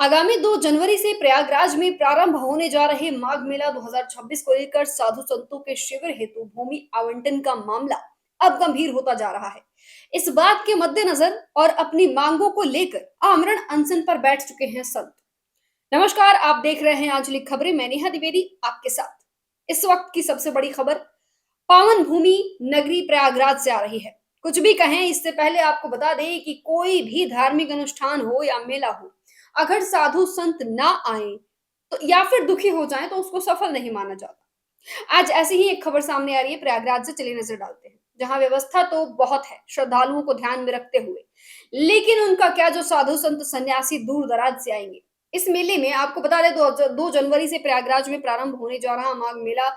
आगामी 2 जनवरी से प्रयागराज में प्रारंभ होने जा रहे माघ मेला 2026 को लेकर साधु संतों के शिविर हेतु भूमि आवंटन का मामला अब गंभीर होता जा रहा है। इस बात के मद्देनजर और अपनी मांगों को लेकर आमरण अनशन पर बैठ चुके हैं संत। नमस्कार, आप देख रहे हैं आंचलिक खबरें। मैं नेहा द्विवेदी आपके साथ। इस वक्त की सबसे बड़ी खबर पावन भूमि नगरी प्रयागराज से आ रही है। कुछ भी कहें, इससे पहले आपको बता दें कि कोई भी धार्मिक अनुष्ठान हो या मेला हो, अगर साधु संत ना आए तो या फिर दुखी हो जाएं तो उसको सफल नहीं माना जाता। आज ऐसी ही एक खबर सामने आ रही है प्रयागराज से। चलिए नजर डालते हैं। जहां व्यवस्था तो बहुत है श्रद्धालुओं को ध्यान में रखते हुए, लेकिन उनका क्या जो साधु संत सन्यासी दूर दराज से आएंगे। इस मेले में आपको बता दें 2 जनवरी से प्रयागराज में प्रारंभ होने जा रहा माघ मेला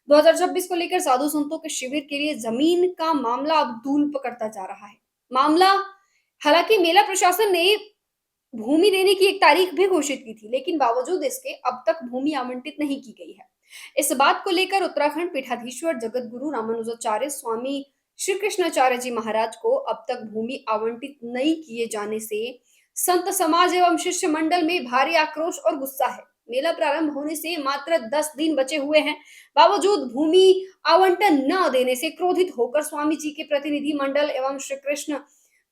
2026 को लेकर साधु संतों के शिविर के लिए जमीन का मामला अब धूल पकड़ता जा रहा है। मामला हालांकि मेला प्रशासन ने भूमि देने की एक तारीख भी घोषित की थी, लेकिन बावजूद इसके अब तक भूमि आवंटित नहीं की गई है। इस बात को लेकर उत्तराखंड पीठाधीश्वर जगत गुरु रामानुजाचार्य स्वामी श्री कृष्णाचार्य जी महाराज को अब तक भूमि आवंटित नहीं किए जाने से संत समाज एवं शिष्य मंडल में भारी आक्रोश और गुस्सा है। मेला प्रारंभ होने से मात्र 10 दिन बचे हुए हैं, बावजूद भूमि आवंटन न देने से क्रोधित होकर स्वामी जी के प्रतिनिधि मंडल एवं श्री कृष्ण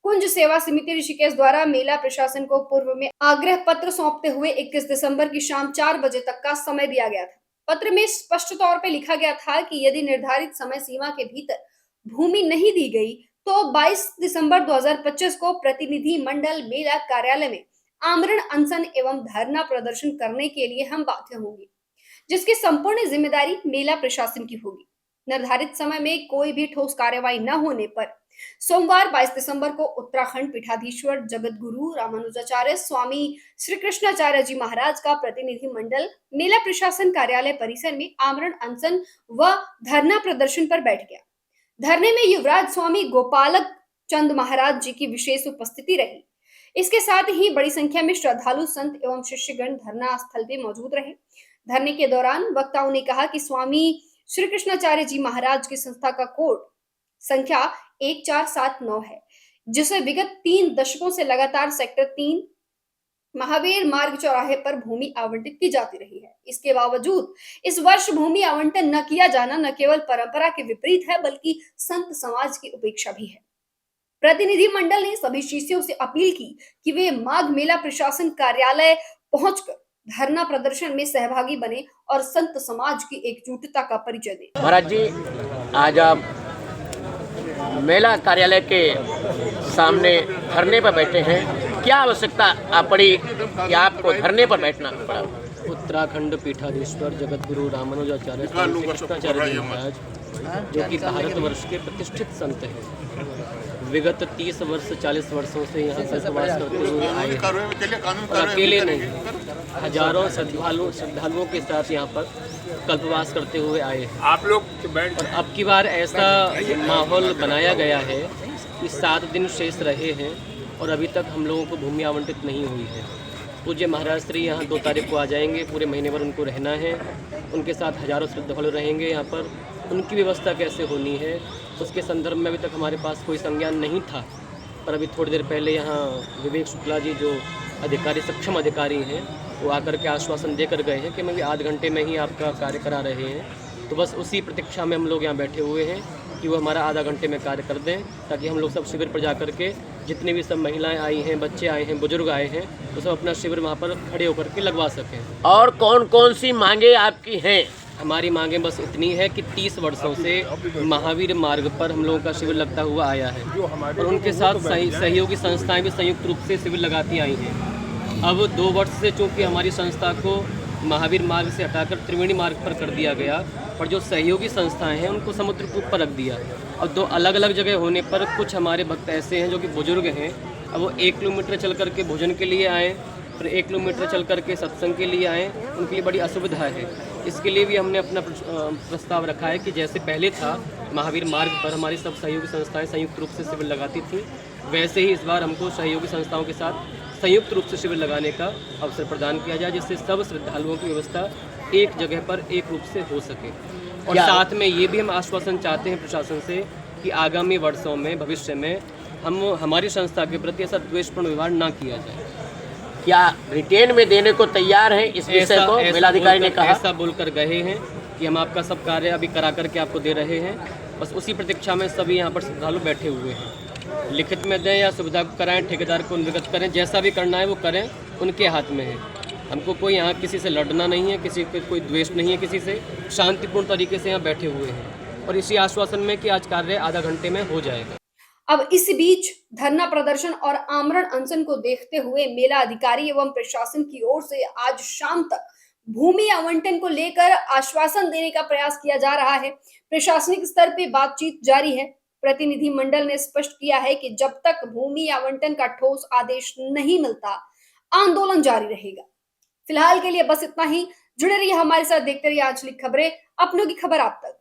कुंज सेवा समिति ऋषिकेश द्वारा मेला प्रशासन को पूर्व में आग्रह पत्र सौंपते हुए 21 दिसंबर की शाम 4 बजे तक का समय दिया गया था। पत्र में स्पष्ट तौर पर लिखा गया था कि यदि निर्धारित समय सीमा के भीतर भूमि नहीं दी गई तो 22 दिसंबर 2025 को प्रतिनिधि मंडल मेला कार्यालय में आमरण अनशन एवं धरना प्रदर्शन करने के लिए हम बाध्य होंगे, जिसकी संपूर्ण जिम्मेदारी मेला प्रशासन की होगी। निर्धारित समय में कोई भी ठोस कार्रवाई न होने पर सोमवार 22 दिसंबर को उत्तराखंड पीठाधीश्वर जगत गुरु रामानुजाचार्य स्वामी श्री कृष्णाचार्य जी महाराज का प्रतिनिधि मंडल मेला प्रशासन कार्यालय परिसर में आमरण अनशन व धरना प्रदर्शन पर बैठ गया। धरने में युवराज स्वामी गोपालक चंद महाराज जी की विशेष उपस्थिति रही। इसके साथ ही बड़ी संख्या में श्रद्धालु संत एवं शिष्यगण धरना स्थल पे मौजूद रहे। धरने के दौरान वक्ताओं ने कहा कि स्वामी श्री कृष्णाचार्य जी महाराज की संस्था का कोड संख्या 1479 है, जिसे विगत 3 दशकों से लगातार सेक्टर 3 महावीर मार्ग चौराहे पर भूमि आवंटित की जाती रही है। इसके बावजूद इस वर्ष भूमि आवंटन न किया जाना न केवल परंपरा के विपरीत है, बल्कि संत समाज की उपेक्षा भी है। प्रतिनिधि मंडल ने सभी शिष्यों से अपील की कि वे माघ मेला प्रशासन कार्यालय पहुंचकर धरना प्रदर्शन में सहभागी बने और संत समाज की एकजुटता का परिचय दें। महाराज जी, आज आप मेला कार्यालय के सामने धरने पर बैठे हैं, क्या आवश्यकता पड़ी कि आपको धरने पर बैठना पड़ा? उत्तराखंड पीठाधीश्वर जगत गुरु रामानुजाचार्य स्वामी श्री कृष्णाचार्य जी महाराज, जो कि भारतवर्ष के प्रतिष्ठित संत हैं, विगत 30 वर्ष 40 वर्षों से यहाँ कल्पवास करते हुए आए और अकेले नहीं, हजारों श्रद्धालुओं के साथ यहाँ पर कल्पवास करते हुए आए हैं। आप लोग और अब की बार ऐसा माहौल बनाया गया है कि 7 दिन शेष रहे हैं और अभी तक हम लोगों को भूमि आवंटित नहीं हुई है। पूज्य महाराज श्री यहाँ 2 तारीख को आ जाएंगे, पूरे महीने भर उनको रहना है, उनके साथ हजारों श्रद्धालु रहेंगे। यहाँ पर उनकी व्यवस्था कैसे होनी है उसके संदर्भ में अभी तक हमारे पास कोई संज्ञान नहीं था, पर अभी थोड़ी देर पहले यहाँ विवेक शुक्ला जी जो अधिकारी सक्षम अधिकारी हैं वो आकर के आश्वासन देकर गए हैं कि मैं भी आधे घंटे में ही आपका कार्य करा रहे हैं। तो बस उसी प्रतीक्षा में हम लोग यहाँ बैठे हुए हैं कि वो हमारा आधा घंटे में कार्य कर दें, ताकि हम लोग सब शिविर पर जा कर के जितने भी सब महिलाएं आई हैं, बच्चे आए हैं, बुजुर्ग आए हैं, वो सब अपना शिविर वहाँ पर खड़े होकर के लगवा सकें। और कौन कौन सी मांगे आपकी हैं? हमारी मांगें बस इतनी है कि 30 वर्षों से महावीर मार्ग पर हम लोगों का शिविर लगता हुआ आया है और उनके साथ सहयोगी संस्थाएं भी संयुक्त रूप से शिविर लगाती आई हैं। अब 2 वर्ष से चूँकि हमारी संस्था को महावीर मार्ग से हटाकर त्रिवेणी मार्ग पर कर दिया गया, पर जो सहयोगी संस्थाएं हैं उनको समुद्र कूप पर रख दिया। और 2 अलग अलग जगह होने पर कुछ हमारे भक्त ऐसे हैं जो कि बुजुर्ग हैं, अब वो 1 किलोमीटर चल कर के भोजन के लिए आएँ, फिर 1 किलोमीटर चल कर के सत्संग के लिए आएँ, उनके लिए बड़ी असुविधा है। इसके लिए भी हमने अपना प्रस्ताव रखा है कि जैसे पहले था महावीर मार्ग पर हमारी सब सहयोगी संस्थाएं संयुक्त रूप से शिविर लगाती थी, वैसे ही इस बार हमको सहयोगी संस्थाओं के साथ संयुक्त रूप से शिविर लगाने का अवसर प्रदान किया जाए, जिससे सब श्रद्धालुओं की व्यवस्था एक जगह पर एक रूप से हो सके। और साथ में ये भी हम आश्वासन चाहते हैं प्रशासन से कि आगामी वर्षों में भविष्य में हम हमारी संस्था के प्रति ऐसा द्वेषपूर्ण व्यवहार ना किया जाए। क्या रिटेन में देने को तैयार है इस विषय को? मेलाधिकारी ने कहा ऐसा बोलकर गए हैं कि हम आपका सब कार्य अभी करा करके आपको दे रहे हैं। बस उसी प्रतीक्षा में सभी यहाँ पर श्रद्धालु बैठे हुए हैं। लिखित में दें या सुविधा कराएं, ठेकेदार को निर्गत करें, जैसा भी करना है वो करें, उनके हाथ में है। हमको कोई यहाँ किसी से लड़ना नहीं है, किसी के कोई द्वेष नहीं है किसी से। शांतिपूर्ण तरीके से यहाँ बैठे हुए हैं और इसी आश्वासन में कि आज कार्य आधा घंटे में हो जाएगा। अब इस बीच धरना प्रदर्शन और आमरण अनशन को देखते हुए मेला अधिकारी एवं प्रशासन की ओर से आज शाम तक भूमि आवंटन को लेकर आश्वासन देने का प्रयास किया जा रहा है। प्रशासनिक स्तर पे बातचीत जारी है। प्रतिनिधि मंडल ने स्पष्ट किया है कि जब तक भूमि आवंटन का ठोस आदेश नहीं मिलता, आंदोलन जारी रहेगा। फिलहाल के लिए बस इतना ही। जुड़े रहिए हमारे साथ, देखते रहिए आंचलिक खबरें, अपनों की खबर आप तक।